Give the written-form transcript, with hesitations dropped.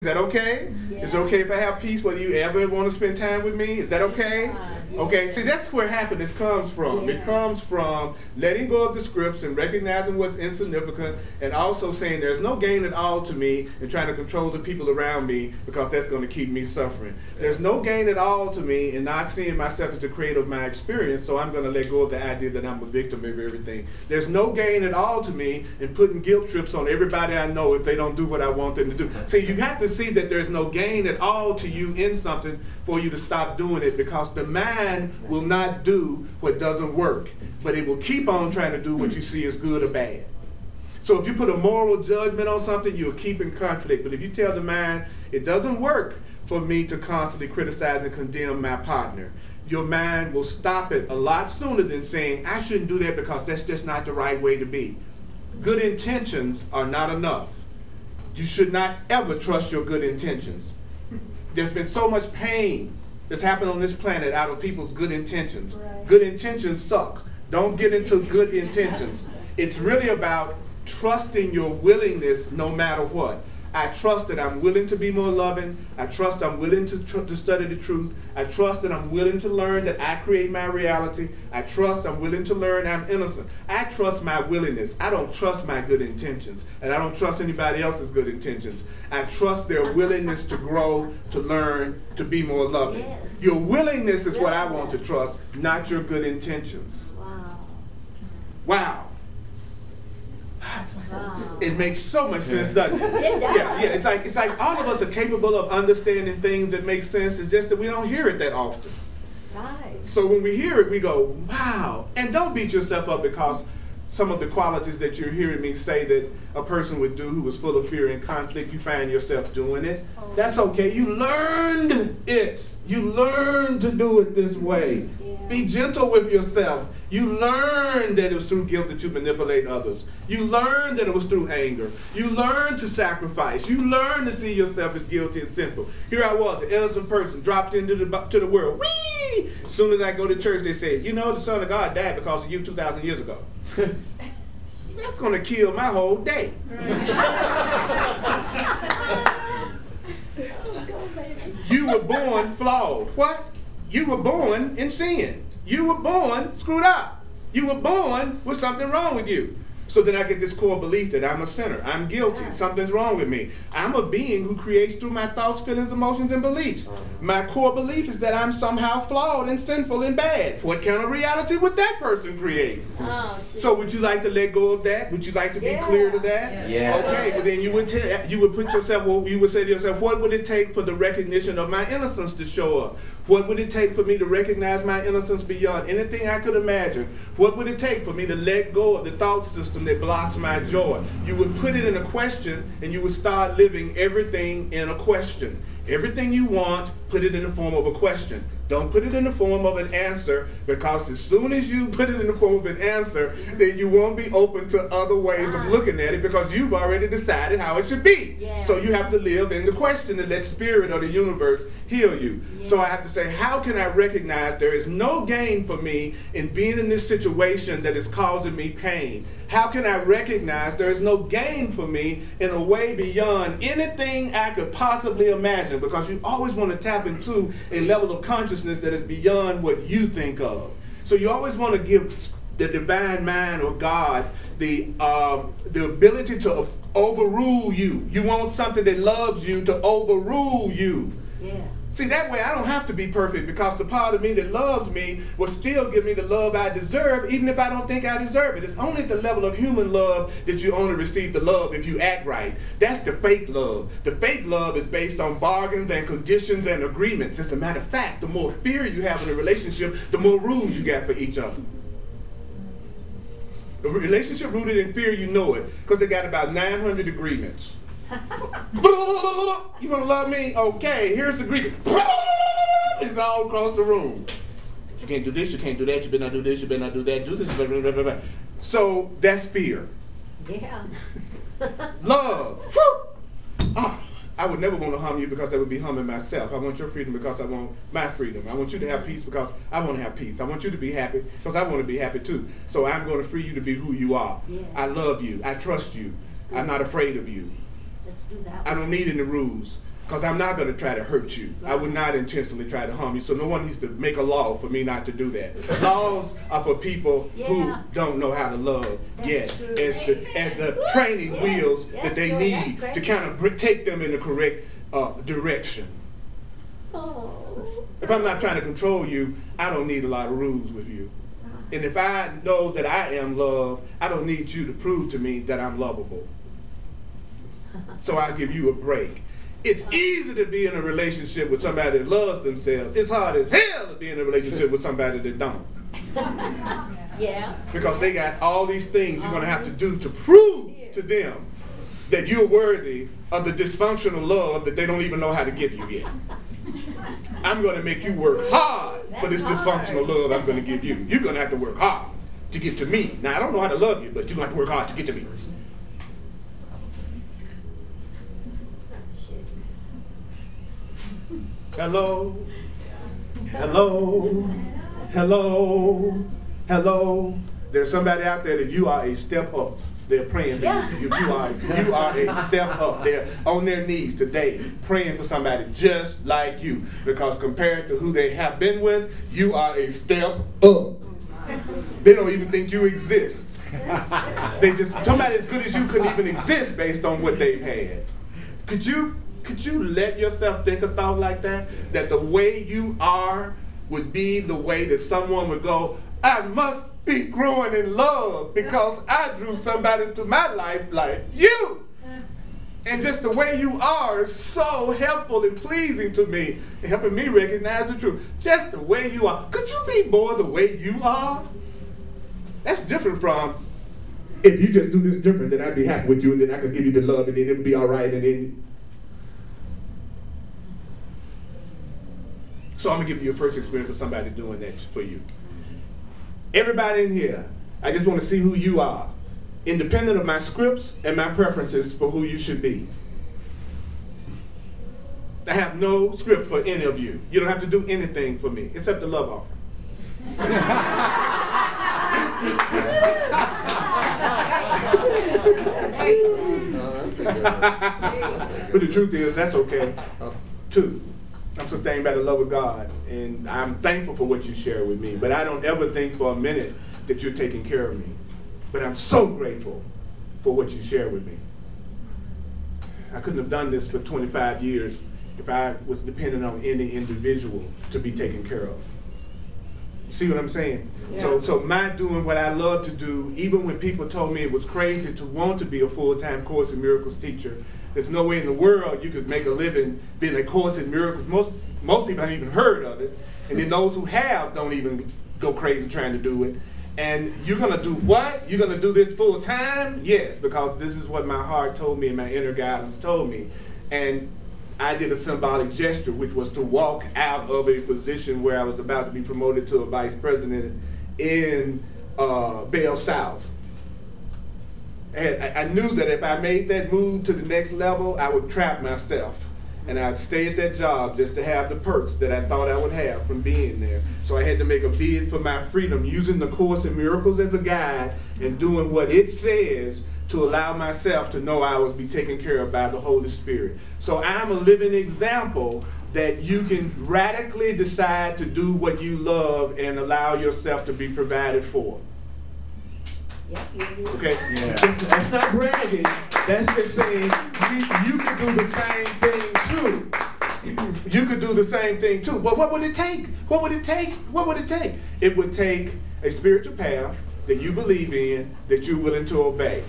Is that okay? Yeah. Is it okay if I have peace whether you ever want to spend time with me? Is that okay? Yeah. Okay, see, that's where happiness comes from. Yeah. It comes from letting go of the scripts and recognizing what's insignificant, and also saying there's no gain at all to me in trying to control the people around me, because that's going to keep me suffering. There's no gain at all to me in not seeing myself as the creator of my experience, so I'm going to let go of the idea that I'm a victim of everything. There's no gain at all to me in putting guilt trips on everybody I know if they don't do what I want them to do. See, you have to see that there's no gain at all to you in something for you to stop doing it, because the mind will not do what doesn't work, but it will keep on trying to do what you see as good or bad. So if you put a moral judgment on something, you'll keep in conflict. But if you tell the mind, it doesn't work for me to constantly criticize and condemn my partner, your mind will stop it a lot sooner than saying, I shouldn't do that because that's just not the right way to be. Good intentions are not enough. You should not ever trust your good intentions. There's been so much pain that's happened on this planet out of people's good intentions. Right. Good intentions suck. Don't get into good intentions. It's really about trusting your willingness no matter what. I trust that I'm willing to be more loving. I trust I'm willing to study the truth. I trust that I'm willing to learn that I create my reality. I trust I'm willing to learn I'm innocent. I trust my willingness. I don't trust my good intentions. And I don't trust anybody else's good intentions. I trust their willingness to grow, to learn, to be more loving. Yes. Your willingness is what I want to trust, not your good intentions. Wow. Wow. Wow. It makes so much sense, doesn't it? It does. Yeah. It's like all of us are capable of understanding things that make sense. It's just that we don't hear it that often. Right. So when we hear it, we go, wow. And don't beat yourself up because some of the qualities that you're hearing me say that a person would do who was full of fear and conflict, you find yourself doing it. Oh. That's okay. You learned it. You learned to do it this way. Yeah. Be gentle with yourself. You learned that it was through guilt that you manipulate others. You learned that it was through anger. You learned to sacrifice. You learned to see yourself as guilty and sinful. Here I was, an innocent person, dropped into the world. Whee! As soon as I go to church, they say, you know, the Son of God died because of you 2,000 years ago. That's going to kill my whole day. You were born flawed. What? You were born in sin. You were born screwed up. You were born with something wrong with you. So then I get this core belief that I'm a sinner. I'm guilty. Something's wrong with me. I'm a being who creates through my thoughts, feelings, emotions, and beliefs. My core belief is that I'm somehow flawed and sinful and bad. What kind of reality would that person create? Oh, So would you like to let go of that? Would you like to be clear to that? Yeah. Okay, well then you would put yourself, well, you would say to yourself, what would it take for the recognition of my innocence to show up? What would it take for me to recognize my innocence beyond anything I could imagine? What would it take for me to let go of the thought system that blocks my joy? You would put it in a question, and you would start living everything in a question. Everything you want, put it in the form of a question. Don't put it in the form of an answer, because as soon as you put it in the form of an answer, then you won't be open to other ways of looking at it, because you've already decided how it should be. Yeah. So you have to live in the question and let spirit or the universe heal you. Yeah. So I have to say, how can I recognize there is no gain for me in being in this situation that is causing me pain? How can I recognize there is no gain for me in a way beyond anything I could possibly imagine? Because you always want to tap into a level of consciousness that is beyond what you think of. So you always want to give the divine mind or God the ability to overrule you. You want something that loves you to overrule you. Yeah. See, that way I don't have to be perfect, because the part of me that loves me will still give me the love I deserve, even if I don't think I deserve it. It's only at the level of human love that you only receive the love if you act right. That's the fake love. The fake love is based on bargains and conditions and agreements. As a matter of fact, the more fear you have in a relationship, the more rules you got for each other. A relationship rooted in fear, you know it, because they got about 900 agreements. You gonna love me? Okay, here's the agreement. It's all across the room. You can't do this, you can't do that, you better not do this, you better not do that, do this, blah, blah, blah, blah. So that's fear. Yeah. Love. I would never want to harm you because I would be harming myself. I want your freedom because I want my freedom. I want you to have peace because I want to have peace. I want you to be happy because I want to be happy too. So I'm going to free you to be who you are. Yeah. I love you. I trust you. I'm not afraid of you. Let's do that. I don't need any rules. Because I'm not going to try to hurt you. I would not intentionally try to harm you. So no one needs to make a law for me not to do that. Laws are for people who don't know how to love yet. As the training wheels that they need to kind of take them in the correct direction. If I'm not trying to control you, I don't need a lot of rules with you. And if I know that I am loved, I don't need you to prove to me that I'm lovable. So I'll give you a break. It's easy to be in a relationship with somebody that loves themselves. It's hard as hell to be in a relationship with somebody that don't. Yeah. Because they got all these things you're going to have to do to prove to them that you're worthy of the dysfunctional love that they don't even know how to give you yet. I'm going to make you work hard for this dysfunctional love I'm going to give you. You're going to have to work hard to get to me. Now, I don't know how to love you, but you're going to have to work hard to get to me. Hello, hello, hello, hello. There's somebody out there that you are a step up. They're praying for you. You are a step up. They're on their knees today praying for somebody just like you. Because compared to who they have been with, you are a step up. They don't even think you exist. Somebody as good as you couldn't even exist based on what they've had. Could you let yourself think a thought like that? That the way you are would be the way that someone would go, I must be growing in love because I drew somebody into my life like you. And just the way you are is so helpful and pleasing to me, and helping me recognize the truth. Just the way you are. Could you be more the way you are? That's different from, if you just do this different, then I'd be happy with you, and then I could give you the love, and then it would be all right, and then. So I'm going to give you your first experience of somebody doing that for you. Everybody in here, I just want to see who you are, independent of my scripts and my preferences for who you should be. I have no script for any of you. You don't have to do anything for me, except the love offering. But the truth is, that's okay, too. I'm sustained by the love of God, and I'm thankful for what you share with me, but I don't ever think for a minute that you're taking care of me. But I'm so grateful for what you share with me. I couldn't have done this for 25 years if I was dependent on any individual to be taken care of. You see what I'm saying? Yeah. So my doing what I love to do, even when people told me it was crazy to want to be a full-time Course in Miracles teacher, there's no way in the world you could make a living being a Course in Miracles. Most people haven't even heard of it. And then those who have don't even go crazy trying to do it. And you're going to do what? You're going to do this full time? Yes, because this is what my heart told me and my inner guidance told me. And I did a symbolic gesture, which was to walk out of a position where I was about to be promoted to a vice president in Bell South. And I knew that if I made that move to the next level, I would trap myself. And I'd stay at that job just to have the perks that I thought I would have from being there. So I had to make a bid for my freedom, using the Course in Miracles as a guide and doing what it says to allow myself to know I would be taken care of by the Holy Spirit. So I'm a living example that you can radically decide to do what you love and allow yourself to be provided for. Okay? Yeah. That's not bragging. That's just saying you could do the same thing too. You could do the same thing too. But what would it take? What would it take? What would it take? It would take a spiritual path that you believe in, that you're willing to obey.